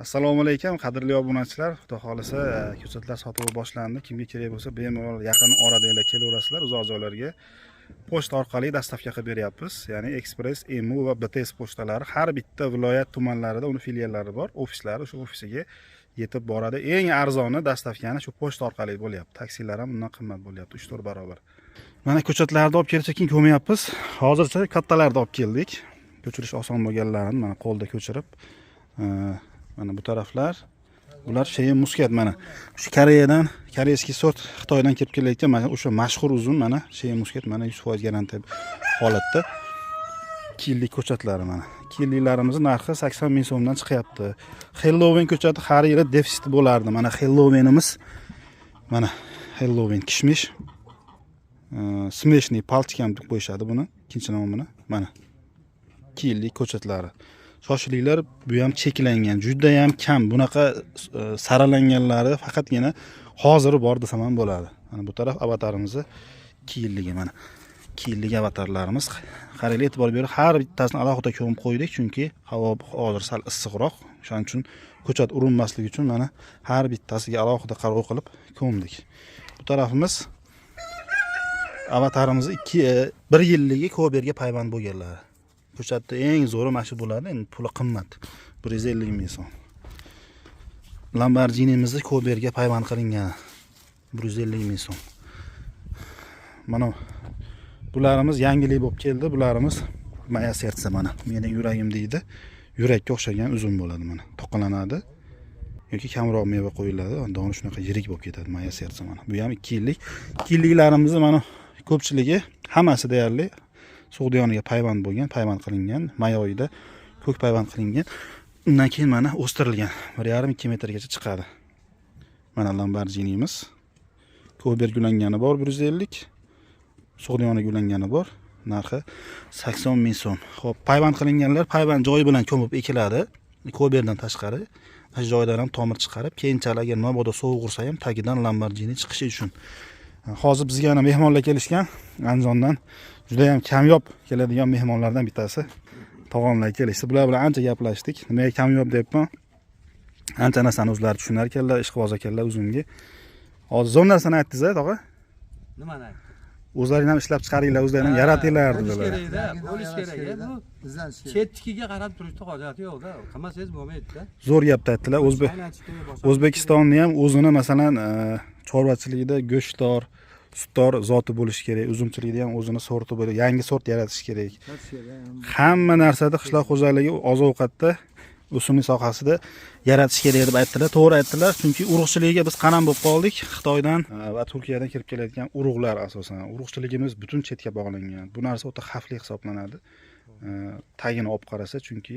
Assalomu alaykum, qadrli obunachilar. Xudo xolisa, ko'chatlar sotuvi boshlandi. Kimga kerak bo'lsa, bemalol yaqin orada kelaverasizlar. Uzoq joylarga pochta orqali dastavka qilib beryapmiz. Ya'ni Express, EMU va BTS pochtalari har bitta viloyat tumanlarida uni filiallari bor, ofislari, o'sha ofisiga yetib boradi. Eng arzoni dastavkani shu pochta orqali bo'lyapti. Taksilar ham undan qimmat bo'lyapti, 3-4 barobar. Mana ko'chatlarni olib kelib sekin ko'mayapmiz. Hozircha kattalarni olib keldik. Ko'chirish oson bo'lganlarini mana qo'lda ko'chirib, mana bu taraflar, bular Shein Muscat, mana shu Koreyadan, koreyskiy sort Xitoydan kelib kelayotgan mana o'sha mashhur uzun, mana Shein Muscat, mana 100% garantiya holatda 2 yillik ko'chatlari mana. 2 yilliklarimiz narxi 80 ming so'mdan chiqyapti. Halloween ko'chati har yili defitsi bo'lardi. Mana Halloweenimiz, mana Halloween kishmish, smeshniy palchikam deb qo'yishadi buni, ikkinchi nomini. Mana 2 yillik ko'chatlari. Shoshilinglar, bu ham cheklangan, juda ham kam. Bunaqa saralanganlari faqatgina hozir bor desam ham bo'ladi. Mana bu taraf avatarimizni 2 yilligi, mana 2 yillik avatarlarimiz. Qaranglar, e'tibor berib, har bittasini alohida ko'mib qo'ydik, chunki havo hozir sal issiqroq. Shuning uchun ko'chat urinmasligi uchun mana har bittasiga alohida qarov qilib ko'mdik. Bu tarafimiz avatarimizni 1 yilligi Koberga payvand bo'lganlar. Ko'chatda eng zo'ri mana shu bo'ladi, endi puli qimmat. 150 ming so'm. Lamborghinimizni Koberga payvand qilingan 150 ming so'm. Mana bularimiz yangilik bo'lib keldi. Bularimiz Maya sertsa, mana mening yuragim deydi. Yurakka o'xshagan uzun bo'ladi, mana to'qilanadi yoki kamroq meva qo'yiladi, doni shunaqa yirik bo'lib ketadi Maya sertsa mana. Bu ham 2 yillik. 2 yilliklarimizni mana ko'pchiligi, hammasi deyarli Sug'diyoniga payvand bo'lgan, payvand qilingan, may oyida ko'k payvand qilingan. Undan keyin mana o'stirilgan 1,5-2 metrgacha chiqadi. Mana Lamborghinimiz. Kober gulangani bor 150lik. Sug'diyoni gulangani bor. Narxi 80 ming so'm. Xo'p, payvand qilinganlar payvand joyi bilan ko'mib ekiladi. Koberdan tashqari shu joydan ham tomir chiqarib, keyinchalik agar mabodo sovuq ursa ham tagidan Lamborghini chiqishi uchun. Hozir bizga yana mehmonlar kelishgan. Andijondan juda ham kamyob keladigan mehmonlardan bittasi tog'amlar kelishdi. Bular bilan ancha gaplashdik. Nimaga kamyob debman? Ancha narsani o'zlari tushunar ekanlar, ishqiboz ekanlar uzunga. Hozir zo'r narsani aytdingiz-a, tog'a? Nimani aytdingiz? O'zlaring ham ishlab chiqaringlar, o'zlaring ham yaratinglar dedilar. Bo'lish kerak. Bu chetkiga qarab turishda hojati yo'q-da. Qilmasangiz bo'lmaydi-da. Zo'r gapni aytdilar. O'zbekistonni ham o'zini masalan chorvachiligida go'shtdor, sutdor zoti bo'lishi kerak, uzumchilikda ham o'zini sorti bo'lib, yangi sort yaratish kerak. Hamma narsada qishloq xo'jaligi, oziq-ovqatda, o'simlik sohasida yaratish kerak deb aytdilar. To'g'ri aytdilar, chunki urug'chiligiga biz qaram bo'lib qoldik. Xitoydan va Turkiyadan kelib kelayotgan urug'lar asosan. Urug'chiligimiz butun chetga bog'langan. Bu narsa o'ta xavfli hisoblanadi. Tagini olib qarasa, chunki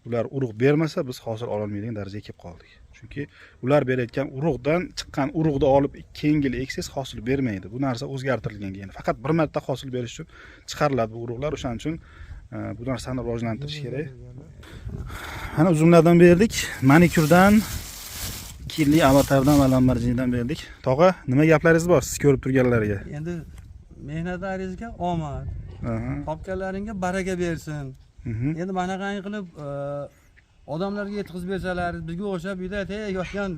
ular urug' bermasa biz hosil ola olmaydigan darajaga kelib qoldik. Chunki ular berayotgan urug'dan chiqqan urug'ni olib keyingi yil eksangiz hosil bermaydi. Bu narsa o'zgartirilgan keyin. Faqat bir marta hosil berish uchun chiqariladi bu urug'lar. O'shaning uchun bu narsani rivojlantirish kerak. Mana uzumlardan berdik, manikyurdan, 2 yillik avatardan va Lamborghinidan berdik. Tog'a, nima gaplaringiz bor siz ko'rib turganlarga? Endi mehnatlaringizga omad, topganlaringga baraka bersin. Endi mana qanday qilib odamlarga yetkazib bersalaringiz, bizga o'xshab uyda yotgan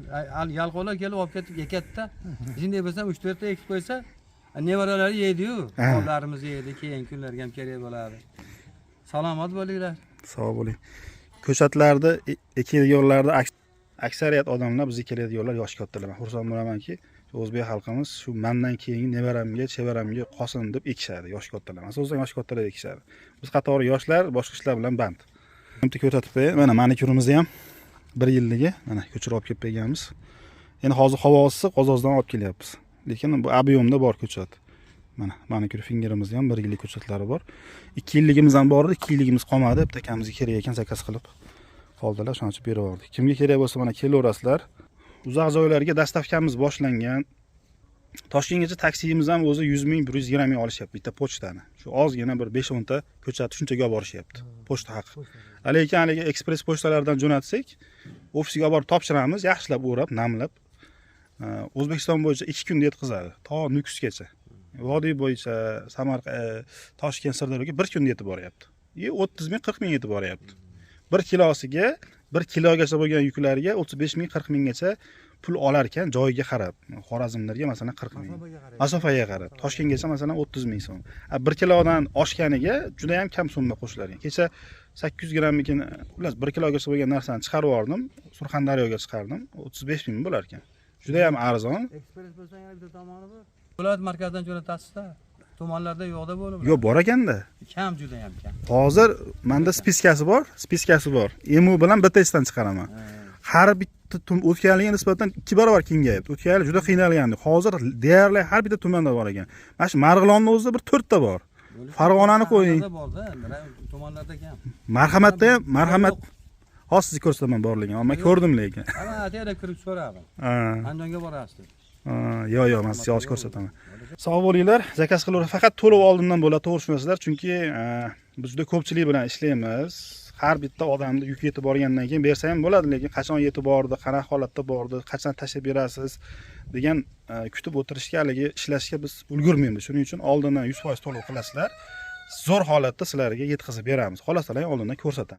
yalqovlar kelib olib ketib ekatda. Shunday bo'lsam 3-4 ta ekib qo'ysa, nevaralari yeydi-yu, qo'llarimiz yeydi, keyingi kunlarga ham kerak bo'ladi. Salomat bo'linglar. Sog' bo'ling. Ko'chatlarda ekilganlarda aksariyat odamlar bizga keladiganlar yosh kattalar. Men xursand bo'lamanki, o'zbek xalqimiz shu mendan keyingi nevaramga, chevaramga qolsin deb ekishadi yosh kattalar. Asosan yosh kattalar ekishadi. Biz qatori yoshlar boshqa ishlar bilan band. Bitta ko'rsatib qo'yay. Mana manikyurimizni ham 1 yilligi mana ko'chirib olib kelib berganmiz. Endi hozir havo issiq, Qozog'istondan olib kelyapmiz. Lekin bu ob'yomda bor ko'chat. Mana manikyur fingerimizda ham 1 yillik ko'chatlari bor. 2 yilligimiz ham bor edi, 2 yilligimiz qolmadi. Bitta akamizga kerak ekan, zakaz qilib qoldilar, shuning uchun berib yubordik. Kimga kerak bo'lsa mana kelaverasizlar. Uzoq joylarga dastavkamiz boshlangan. Toshkentgacha taksiyimiz ham o'zi 100 ming, 120 ming olishyapti bitta pochtani. Shu ozgina bir 5-10 ta ko'chat shunchaga olib borishyapti. Pochta haqi. Lekin haligi ekspress pochtalardan jo'natsak, ofisga olib borib topshiramiz, yaxshilab o'rab, namlab. O'zbekiston bo'yicha 2 kunda yetkazadi, to Nukusgacha. Vodiy bo'yicha Toshkent, Sirdaryoga 1 kunda yetib boryapti. 30 ming, 40 ming yetib boryapti. 1 kilosiga 1 kilogacha bo'lgan yuklariga 35 ming 40 minggacha pul olar ekan, joyiga qarab. Xorazmlarga masalan 40 ming. Masofaga qarab. Toshkentgacha masalan 30 ming so'm. 1 kilodan oshganiga juda ham kam so'mda qo'shilar ekan. Kecha 800 grammikin, xullas 1 kilogacha bo'lgan narsani chiqarib yubordim, Surxondaryoga chiqardim. 35 ming bo'lar ekan. Juda ham arzon. Ekspress bo'lsa yana bitta tomoni bor. Viloyat markazidan jo'natasizda. Tumanlarda yo'qda bo'lib. Yo'q, bor ekanda. Kam, juda ham kam. Hozir menda spiskasi bor. EMU bilan bittasidan chiqaraman. Har bitta o'tganligiga nisbatan 2 barobar kengayibdi. O'tgan yil juda qiynalgandik. Hozir deyarli har bitta tumanda bor ekan. Mana shu Marg'ilonning o'zida bir 4 ta bor. Farg'onani qo'ying. Tumanlarda kam. Marhamatda ham, marhamat. Hozir sizni ko'rsataman borligini. Ammo ko'rdim lekin. Ana atayda kirib so'radim. Andijonga borasiz. Yo'q, men sizga hozir ko'rsataman. Sog' bo'linglar. Zakaz qilaver. Faqat to'lov oldindan bo'ladi, to'g'ri tushunasizlar, chunki biz juda ko'pchilik bilan ishlaymiz. Har bitta odamni yuk yetib borgandan keyin bersa ham bo'ladi, lekin qachon yetib bordi, qanaqa holatda bordi, qachon tashlab berasiz degan kutib o'tirishga, haligi ishlashga biz ulgurmaymiz. Shuning uchun oldindan 100% to'lov qilasizlar. Zo'r holatda sizlarga yetkazib beramiz. Xohlasalar oldindan ko'rsataman.